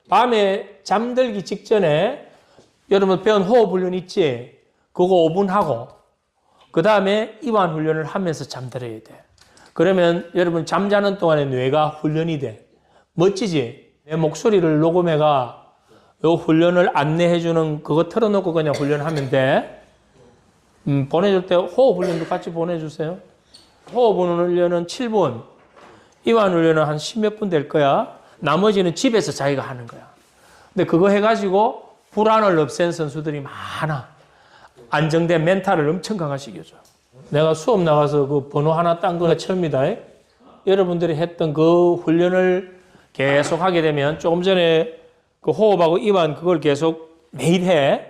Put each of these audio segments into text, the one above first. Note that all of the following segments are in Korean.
밤에 잠들기 직전에 여러분 배운 호흡 훈련 있지? 그거 5분 하고 그 다음에 이완 훈련을 하면서 잠들어야 돼. 그러면 여러분 잠자는 동안에 뇌가 훈련이 돼. 멋지지? 내 목소리를 녹음해가 요 훈련을 안내해주는 그거 틀어놓고 그냥 훈련하면 돼. 보내줄 때 호흡 훈련도 같이 보내주세요. 호흡 훈련은 7분, 이완 훈련은 한 10몇 분 될 거야. 나머지는 집에서 자기가 하는 거야. 근데 그거 해가지고 불안을 없앤 선수들이 많아. 안정된 멘탈을 엄청 강화시켜줘. 내가 수업 나가서 그 번호 하나 딴 거가 처음이다. 여러분들이 했던 그 훈련을 계속 하게 되면 조금 전에 그 호흡하고 이완 그걸 계속 매일 해.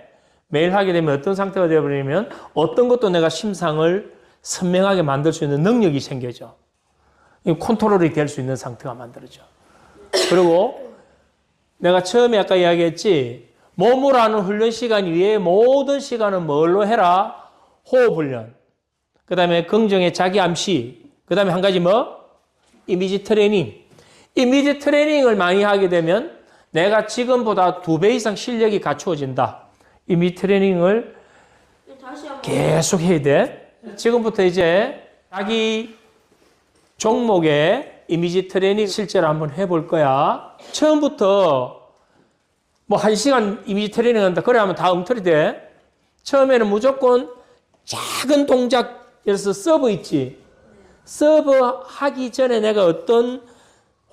매일 하게 되면 어떤 상태가 되어버리면 어떤 것도 내가 심상을 선명하게 만들 수 있는 능력이 생겨져. 컨트롤이 될 수 있는 상태가 만들어져. 그리고 내가 처음에 아까 이야기했지. 몸으로 하는 훈련 시간 이외에 모든 시간은 뭘로 해라? 호흡 훈련. 그 다음에 긍정의 자기 암시. 그 다음에 한 가지 뭐? 이미지 트레이닝. 이미지 트레이닝을 많이 하게 되면 내가 지금보다 2배 이상 실력이 갖추어진다. 이미지 트레이닝을 계속 해야 돼. 지금부터 이제 자기 종목의 이미지 트레이닝 실제로 한번 해볼 거야. 처음부터 뭐 1시간 이미지 트레이닝 한다. 그래 하면 다 엉터리 돼. 처음에는 무조건 작은 동작에서 서브 있지. 서브 하기 전에 내가 어떤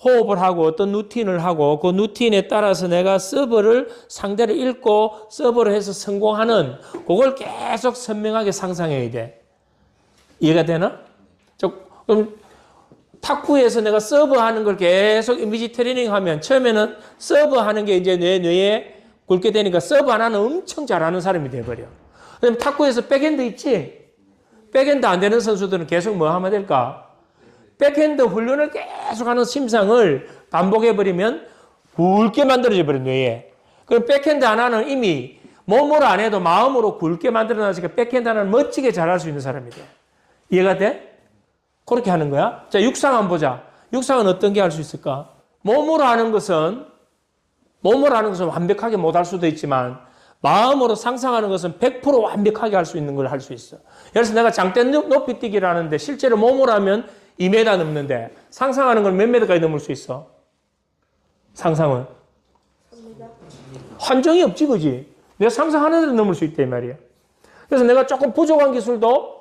호흡을 하고 어떤 루틴을 하고 그 루틴에 따라서 내가 서브를 상대를 읽고 서브를 해서 성공하는 그걸 계속 선명하게 상상해야 돼. 이해가 되나? 그럼 탁구에서 내가 서브하는 걸 계속 이미지 트레이닝 하면 처음에는 서브하는 게 이제 내 뇌에 굵게 되니까 서브 하나는 엄청 잘하는 사람이 돼버려. 그다음에 탁구에서 백핸드 있지? 백핸드 안 되는 선수들은 계속 뭐 하면 될까? 백핸드 훈련을 계속하는 심상을 반복해버리면 굵게 만들어져 버려 뇌에. 그럼 백핸드 하나는 이미 몸으로 안 해도 마음으로 굵게 만들어놨으니까 백핸드 하나는 멋지게 잘할 수 있는 사람이 돼. 이해가 돼? 그렇게 하는 거야. 자, 육상 한번 보자. 육상은 어떤 게 할 수 있을까? 몸으로 하는 것은 완벽하게 못할 수도 있지만 마음으로 상상하는 것은 100% 완벽하게 할 수 있는 걸 할 수 있어. 예를 들어서 내가 장대 높이뛰기를 하는데 실제로 몸으로 하면 2m 넘는데 상상하는 건 몇 m까지 넘을 수 있어? 상상은? 한정이 없지, 그지? 내가 상상하는 대로 넘을 수 있다, 이 말이야. 그래서 내가 조금 부족한 기술도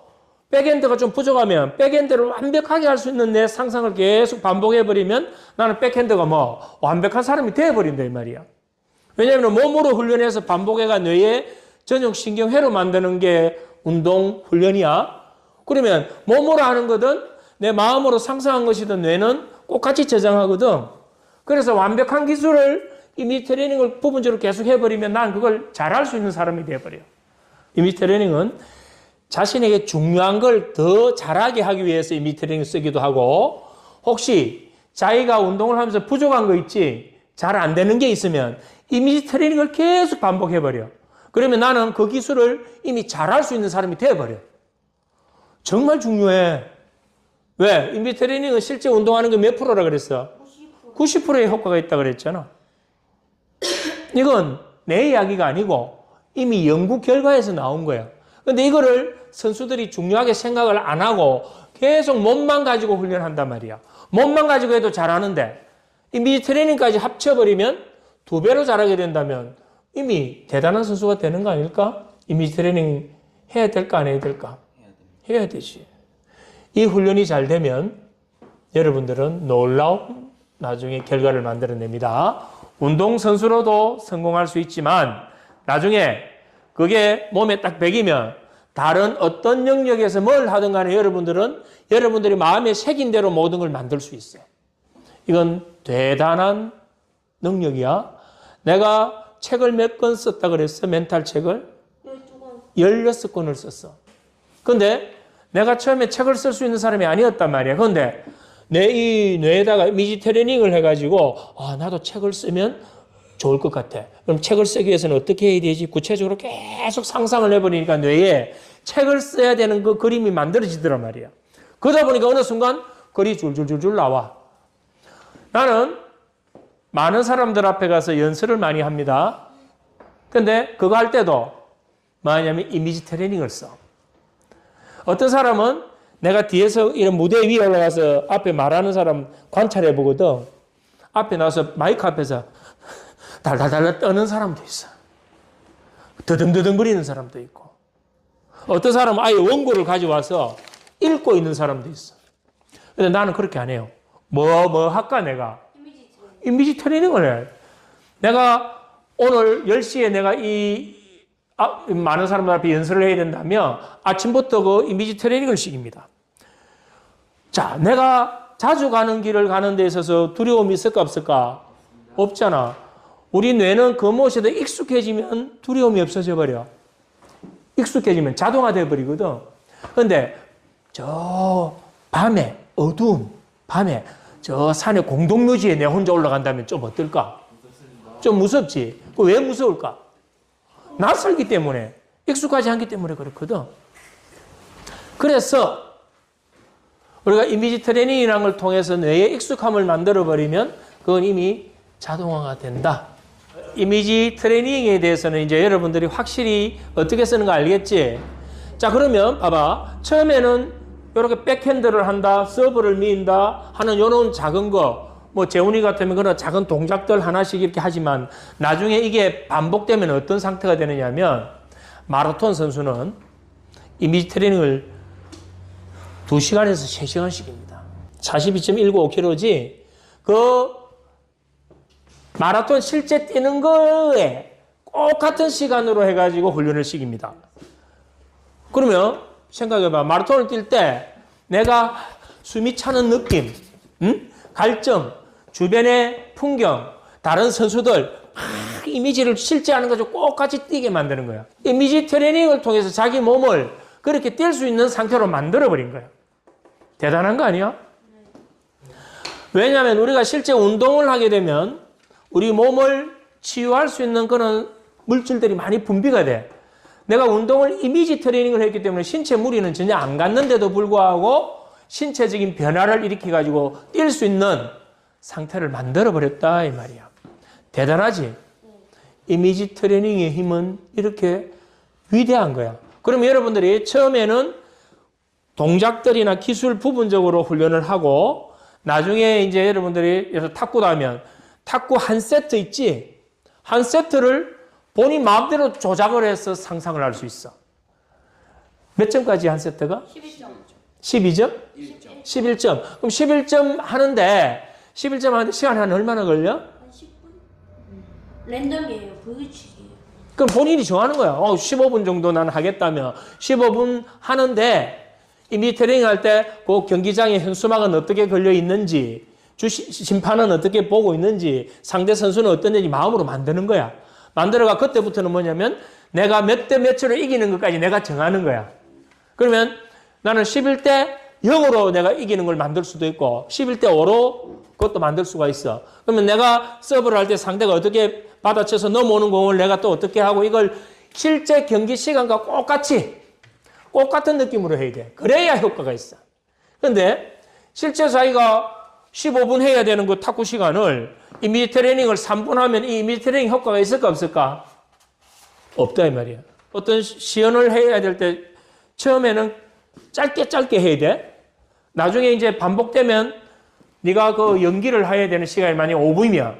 백핸드가 좀 부족하면 백핸드를 완벽하게 할 수 있는 내 상상을 계속 반복해버리면 나는 백핸드가 뭐 완벽한 사람이 되어버린다, 이 말이야. 왜냐하면 몸으로 훈련해서 반복해가 뇌에 전용 신경회로 만드는 게 운동 훈련이야. 그러면 몸으로 하는 거든 내 마음으로 상상한 것이든 뇌는 똑같이 저장하거든. 그래서 완벽한 기술을 이미지 트레이닝을 부분적으로 계속 해버리면 난 그걸 잘할 수 있는 사람이 되어버려. 이미지 트레이닝은 자신에게 중요한 걸 더 잘하게 하기 위해서 이미지 트레이닝을 쓰기도 하고 혹시 자기가 운동을 하면서 부족한 거 있지? 잘 안 되는 게 있으면 이미지 트레이닝을 계속 반복해버려. 그러면 나는 그 기술을 이미 잘할 수 있는 사람이 되어버려. 정말 중요해. 왜? 이미지 트레이닝은 실제 운동하는 게 몇 프로라 그랬어? 90%의 효과가 있다고 그랬잖아. 이건 내 이야기가 아니고 이미 연구 결과에서 나온 거야. 근데 이거를 선수들이 중요하게 생각을 안 하고 계속 몸만 가지고 훈련한단 말이야. 몸만 가지고 해도 잘하는데 이미지 트레이닝까지 합쳐버리면 2배로 잘하게 된다면 이미 대단한 선수가 되는 거 아닐까? 이미지 트레이닝 해야 될까 안 해야 될까? 해야 되지. 이 훈련이 잘 되면 여러분들은 놀라운 나중에 결과를 만들어냅니다. 운동선수로도 성공할 수 있지만 나중에 그게 몸에 딱 배기면 다른 어떤 영역에서 뭘 하든 간에 여러분들이 마음에 새긴 대로 모든 걸 만들 수 있어요. 이건 대단한 능력이야. 내가 책을 몇 권 썼다 그랬어? 멘탈 책을? 16권을 썼어. 근데 내가 처음에 책을 쓸 수 있는 사람이 아니었단 말이야. 근데 내 이 뇌에다가 이미지 트레이닝을 해가지고 나도 책을 쓰면 좋을 것 같아. 그럼 책을 쓰기 위해서는 어떻게 해야 되지? 구체적으로 계속 상상을 해버리니까 뇌에 책을 써야 되는 그 그림이 만들어지더란 말이야. 그러다 보니까 어느 순간 글이 줄줄줄줄 나와. 나는 많은 사람들 앞에 가서 연설을 많이 합니다. 근데 그거 할 때도 뭐냐면 이미지 트레이닝을 써. 어떤 사람은 내가 뒤에서 이런 무대 위에 올라가서 앞에 말하는 사람 관찰해 보거든. 앞에 나와서 마이크 앞에서 달달달 떠는 사람도 있어. 더듬더듬 거리는 사람도 있고. 어떤 사람은 아예 원고를 가져와서 읽고 있는 사람도 있어. 근데 나는 그렇게 안 해요. 뭐 할까 내가? 이미지 트레이닝을 해. 내가 오늘 10시에 내가 많은 사람들 앞에 연설을 해야 된다면 아침부터 그 이미지 트레이닝을 시킵니다. 자, 내가 자주 가는 길을 가는 데 있어서 두려움이 있을까 없을까? 없잖아. 우리 뇌는 그 무엇에도 익숙해지면 두려움이 없어져 버려. 익숙해지면 자동화돼 버리거든. 근데 저 밤에 어두운 밤에 저 산의 공동묘지에 내 혼자 올라간다면 좀 어떨까? 좀 무섭지. 왜 무서울까? 낯설기 때문에, 익숙하지 않기 때문에 그렇거든. 그래서 우리가 이미지 트레이닝이라는 걸 통해서 뇌의 익숙함을 만들어버리면 그건 이미 자동화가 된다. 이미지 트레이닝에 대해서는 이제 여러분들이 확실히 어떻게 쓰는 거 알겠지? 자, 그러면 봐봐. 처음에는 이렇게 백핸드를 한다, 서브를 미인다 하는 이런 작은 거, 뭐 재훈이 같으면 그런 작은 동작들 하나씩 이렇게 하지만 나중에 이게 반복되면 어떤 상태가 되느냐면 마라톤 선수는 이미지 트레이닝을 2시간에서 3시간씩입니다. 42.195km지 그 마라톤 실제 뛰는 거에 똑같은 시간으로 해가지고 훈련을 시킵니다. 그러면 생각해봐. 마라톤을 뛸 때 내가 숨이 차는 느낌, 갈증, 주변의 풍경, 다른 선수들 이미지를 실제 하는 것과 똑같이 뛰게 만드는 거야. 이미지 트레이닝을 통해서 자기 몸을 그렇게 뛸 수 있는 상태로 만들어버린 거야. 대단한 거 아니야? 왜냐하면 우리가 실제 운동을 하게 되면 우리 몸을 치유할 수 있는 그런 물질들이 많이 분비가 돼. 내가 운동을 이미지 트레이닝을 했기 때문에 신체 무리는 전혀 안 갔는데도 불구하고 신체적인 변화를 일으켜가지고 뛸 수 있는 상태를 만들어버렸다 이 말이야. 대단하지? 이미지 트레이닝의 힘은 이렇게 위대한 거야. 그러면 여러분들이 처음에는 동작들이나 기술 부분적으로 훈련을 하고 나중에 이제 여러분들이 예를 들어 탁구도 하면 탁구 한 세트 있지? 한 세트를 본인 마음대로 조작을 해서 상상을 할 수 있어. 몇 점까지 한 세트가? 11점. 12점? 11점. 그럼 11점 하는데 시간 한 얼마나 걸려? 한 10분? 랜덤이에요. 불규칙이에요. 그럼 본인이 정하는 거야. 15분 정도 난 하겠다면 15분 하는데 이미 트레이닝 할 때 그 경기장에 현수막은 어떻게 걸려 있는지 심판은 어떻게 보고 있는지 상대 선수는 어떤지 마음으로 만드는 거야. 만들어가 그때부터는 뭐냐면 내가 몇 대 몇으로 이기는 것까지 내가 정하는 거야. 그러면 나는 11대 0으로 내가 이기는 걸 만들 수도 있고 11대 5로 그것도 만들 수가 있어. 그러면 내가 서브를 할 때 상대가 어떻게 받아쳐서 넘어오는 공을 내가 또 어떻게 하고 이걸 실제 경기 시간과 똑같은 느낌으로 해야 돼. 그래야 효과가 있어. 근데 실제 자기가 15분 해야 되는 그 탁구 시간을 이미지 트레이닝을 3분 하면 이 이미지 트레이닝 효과가 있을까 없을까? 없다 이 말이야. 어떤 시연을 해야 될 때 처음에는 짧게 해야 돼. 나중에 이제 반복되면 네가 그 연기를 해야 되는 시간이 만약 5분이면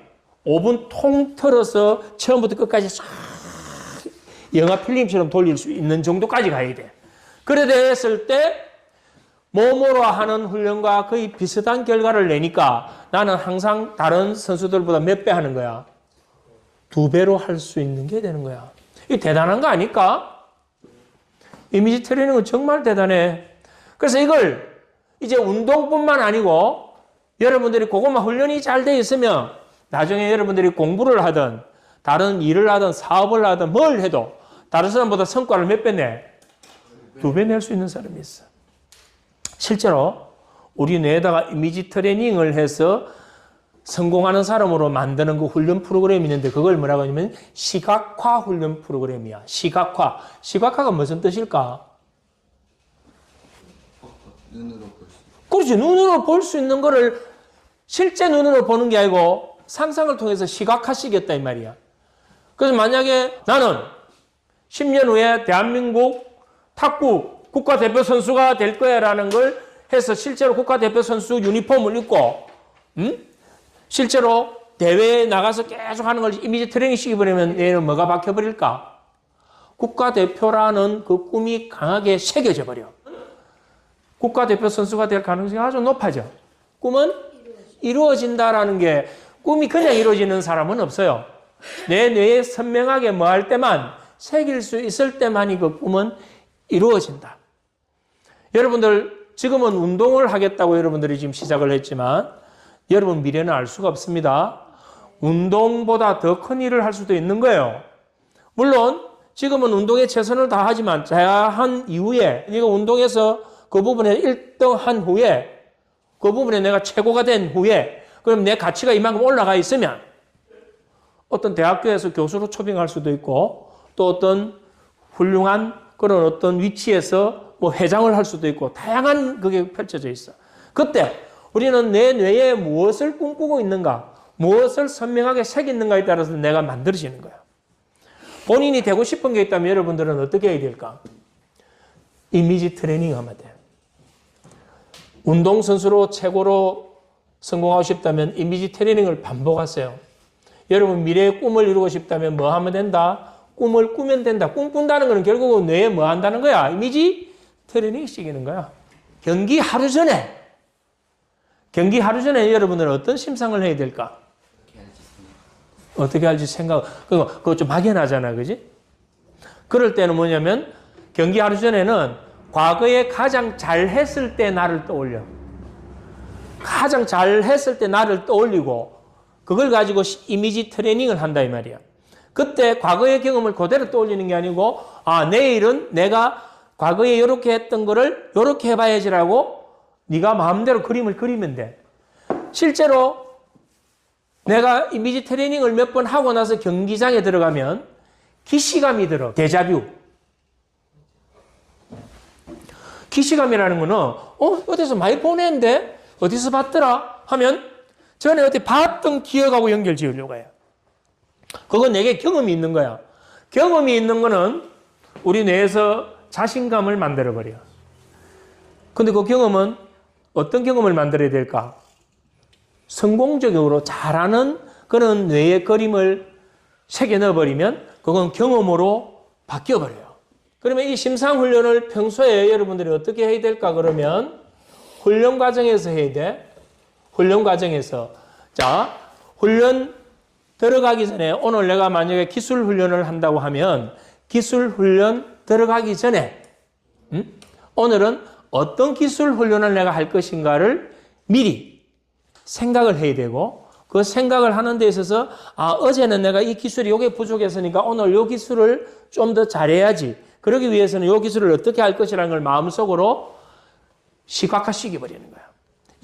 5분 통틀어서 처음부터 끝까지 싹 영화 필름처럼 돌릴 수 있는 정도까지 가야 돼. 그래 됐을 때 몸으로 하는 훈련과 거의 비슷한 결과를 내니까 나는 항상 다른 선수들보다 몇 배 하는 거야? 2배로 할 수 있는 게 되는 거야. 이게 대단한 거 아닐까? 이미지 트레이닝은 정말 대단해. 그래서 이걸 이제 운동뿐만 아니고 여러분들이 그것만 훈련이 잘 돼 있으면 나중에 여러분들이 공부를 하든 다른 일을 하든 사업을 하든 뭘 해도 다른 사람보다 성과를 몇 배 내? 2배 낼 수 있는 사람이 있어. 실제로 우리 뇌에다가 이미지 트레이닝을 해서 성공하는 사람으로 만드는 그 훈련 프로그램이 있는데 그걸 뭐라고 하냐면 시각화 훈련 프로그램이야. 시각화. 시각화가 무슨 뜻일까? 눈으로 볼 수. 그렇지. 눈으로 볼 수 있는 거를 실제 눈으로 보는 게 아니고 상상을 통해서 시각화시켰다 이 말이야. 그래서 만약에 나는 10년 후에 대한민국 탁구 국가대표 선수가 될 거야라는 걸 해서 실제로 국가대표 선수 유니폼을 입고 실제로 대회에 나가서 계속 하는 걸 이미지 트레이닝 시켜버리면 얘는 뭐가 박혀버릴까? 국가대표라는 그 꿈이 강하게 새겨져 버려. 국가대표 선수가 될 가능성이 아주 높아져. 꿈은 이루어진다라는 게 꿈이 그냥 이루어지는 사람은 없어요. 내 뇌에 선명하게 뭐 할 때만 새길 수 있을 때만이 그 꿈은 이루어진다. 여러분들 지금은 운동을 하겠다고 여러분들이 지금 시작을 했지만 여러분 미래는 알 수가 없습니다. 운동보다 더 큰 일을 할 수도 있는 거예요. 물론 지금은 운동에 최선을 다하지만 자야한 이후에 네가 운동에서 그 부분에 1등 한 후에 그 부분에 내가 최고가 된 후에 그럼 내 가치가 이만큼 올라가 있으면 어떤 대학교에서 교수로 초빙할 수도 있고 또 어떤 훌륭한 그런 어떤 위치에서 뭐 회장을 할 수도 있고 다양한 그게 펼쳐져 있어. 그때 우리는 내 뇌에 무엇을 꿈꾸고 있는가, 무엇을 선명하게 새겼는가에 따라서 내가 만들어지는 거야. 본인이 되고 싶은 게 있다면 여러분들은 어떻게 해야 될까? 이미지 트레이닝 하면 돼. 운동선수로 최고로 성공하고 싶다면 이미지 트레이닝을 반복하세요. 여러분 미래의 꿈을 이루고 싶다면 뭐 하면 된다? 꿈을 꾸면 된다. 꿈꾼다는 것은 결국은 뇌에 뭐 한다는 거야? 이미지 트레이닝 시키는 거야. 경기 하루 전에 여러분들은 어떤 심상을 해야 될까? 어떻게 할지 생각, 그거 좀 막연하잖아, 그지? 그럴 때는 뭐냐면, 경기 하루 전에는 과거에 가장 잘했을 때 나를 떠올려. 가장 잘했을 때 나를 떠올리고, 그걸 가지고 이미지 트레이닝을 한다, 이 말이야. 그때 과거의 경험을 그대로 떠올리는 게 아니고, 내일은 내가 과거에 이렇게 했던 거를 이렇게 해봐야지라고 네가 마음대로 그림을 그리면 돼. 실제로 내가 이미지 트레이닝을 몇 번 하고 나서 경기장에 들어가면 기시감이 들어. 데자뷰. 기시감이라는 거는 어디서 많이 보냈는데 어디서 봤더라 하면 전에 어디 봤던 기억하고 연결 지으려고 해요. 그건 내게 경험이 있는 거야. 경험이 있는 거는 우리 뇌에서 자신감을 만들어버려. 근데 그 경험은 어떤 경험을 만들어야 될까? 성공적으로 잘하는 그런 뇌의 그림을 새겨 넣어버리면 그건 경험으로 바뀌어버려요. 그러면 이 심상훈련을 평소에 여러분들이 어떻게 해야 될까? 그러면 훈련 과정에서 해야 돼. 훈련 과정에서. 자, 훈련 들어가기 전에 오늘 내가 만약에 기술 훈련을 한다고 하면 기술 훈련 들어가기 전에 오늘은 어떤 기술 훈련을 내가 할 것인가를 미리 생각을 해야 되고 그 생각을 하는 데 있어서 어제는 내가 이 기술이 이게 부족했으니까 오늘 이 기술을 좀 더 잘해야지. 그러기 위해서는 이 기술을 어떻게 할 것이라는 걸 마음속으로 시각화시켜버리는 거야.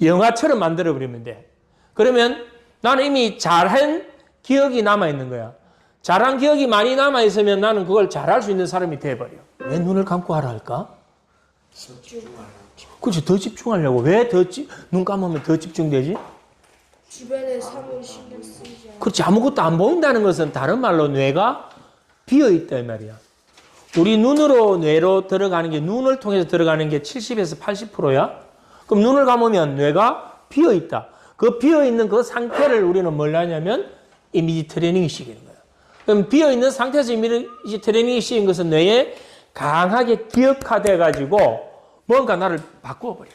영화처럼 만들어버리면 돼. 그러면 나는 이미 잘한 기억이 남아있는 거야. 잘한 기억이 많이 남아있으면 나는 그걸 잘할 수 있는 사람이 돼버려. 왜 눈을 감고 하라 할까? 그렇지, 더 집중하려고. 왜 눈 감으면 더 집중되지? 주변에 사물 신경 쓰이지 않아. 그렇지, 아무것도 안 보인다는 것은 다른 말로 뇌가 비어있다 이 말이야. 우리 뇌로 들어가는 게, 눈을 통해서 들어가는 게 70에서 80%야. 그럼 눈을 감으면 뇌가 비어있다. 그 비어있는 그 상태를 우리는 뭘 하냐면 이미지 트레이닝이 시키는 거야. 그럼 비어있는 상태에서 이미지 트레이닝이 시킨 것은 뇌에 강하게 기억화돼가지고 뭔가 나를 바꾸어버려.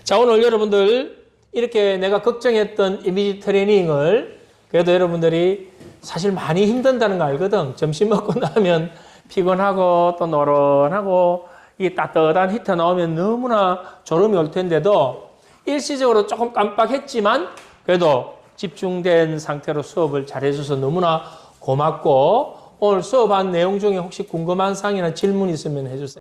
자, 오늘 여러분들 이렇게 내가 걱정했던 이미지 트레이닝을 그래도 여러분들이 사실 많이 힘든다는 거 알거든. 점심 먹고 나면 피곤하고 또 노릇하고 이 따뜻한 히터 나오면 너무나 졸음이 올 텐데도 일시적으로 조금 깜빡했지만 그래도 집중된 상태로 수업을 잘해줘서 너무나 고맙고 오늘 수업한 내용 중에 혹시 궁금한 사항이나 질문 있으면 해주세요.